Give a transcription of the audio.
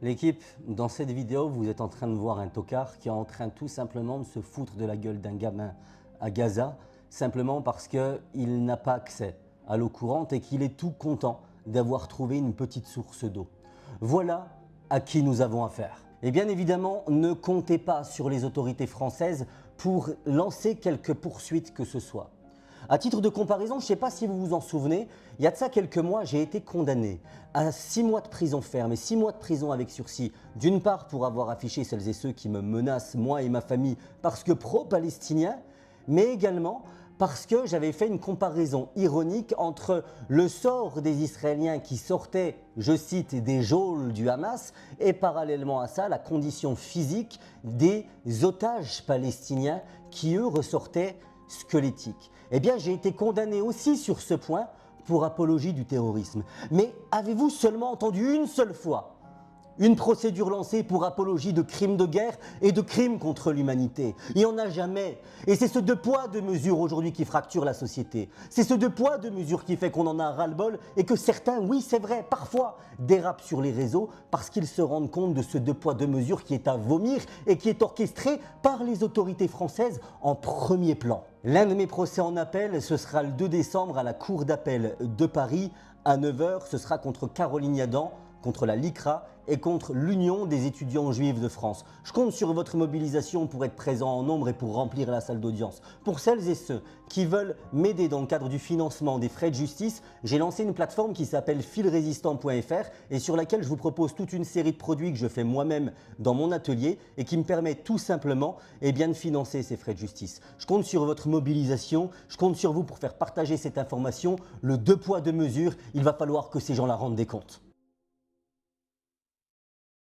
L'équipe, dans cette vidéo, vous êtes en train de voir un tocard qui est en train tout simplement de se foutre de la gueule d'un gamin à Gaza, simplement parce qu'il n'a pas accès à l'eau courante et qu'il est tout content d'avoir trouvé une petite source d'eau. Voilà à qui nous avons affaire. Et bien évidemment, ne comptez pas sur les autorités françaises pour lancer quelque poursuite que ce soit. À titre de comparaison, je ne sais pas si vous vous en souvenez, il y a de ça quelques mois, j'ai été condamné à 6 mois de prison ferme et 6 mois de prison avec sursis. D'une part pour avoir affiché celles et ceux qui me menacent, moi et ma famille, parce que pro-palestinien, mais également parce que j'avais fait une comparaison ironique entre le sort des Israéliens qui sortaient, je cite, des geôles du Hamas et parallèlement à ça, la condition physique des otages palestiniens qui eux ressortaient squelettiques. Eh bien, j'ai été condamné aussi sur ce point pour apologie du terrorisme. Mais avez-vous seulement entendu une seule fois une procédure lancée pour apologie de crimes de guerre et de crimes contre l'humanité? Il n'y en a jamais. Et c'est ce deux poids, deux mesures aujourd'hui qui fracture la société. C'est ce deux poids, deux mesures qui fait qu'on en a ras-le-bol et que certains, oui c'est vrai, parfois dérapent sur les réseaux parce qu'ils se rendent compte de ce deux poids, deux mesures qui est à vomir et qui est orchestré par les autorités françaises en premier plan. L'un de mes procès en appel, ce sera le 2 décembre à la Cour d'appel de Paris à 9 h. Ce sera contre Caroline Yadan, contre la LICRA et contre l'Union des étudiants juifs de France. Je compte sur votre mobilisation pour être présent en nombre et pour remplir la salle d'audience. Pour celles et ceux qui veulent m'aider dans le cadre du financement des frais de justice, j'ai lancé une plateforme qui s'appelle filresistant.fr et sur laquelle je vous propose toute une série de produits que je fais moi-même dans mon atelier et qui me permet tout simplement de financer ces frais de justice. Je compte sur votre mobilisation, je compte sur vous pour faire partager cette information. Le deux poids, deux mesures, il va falloir que ces gens-là rendent des comptes.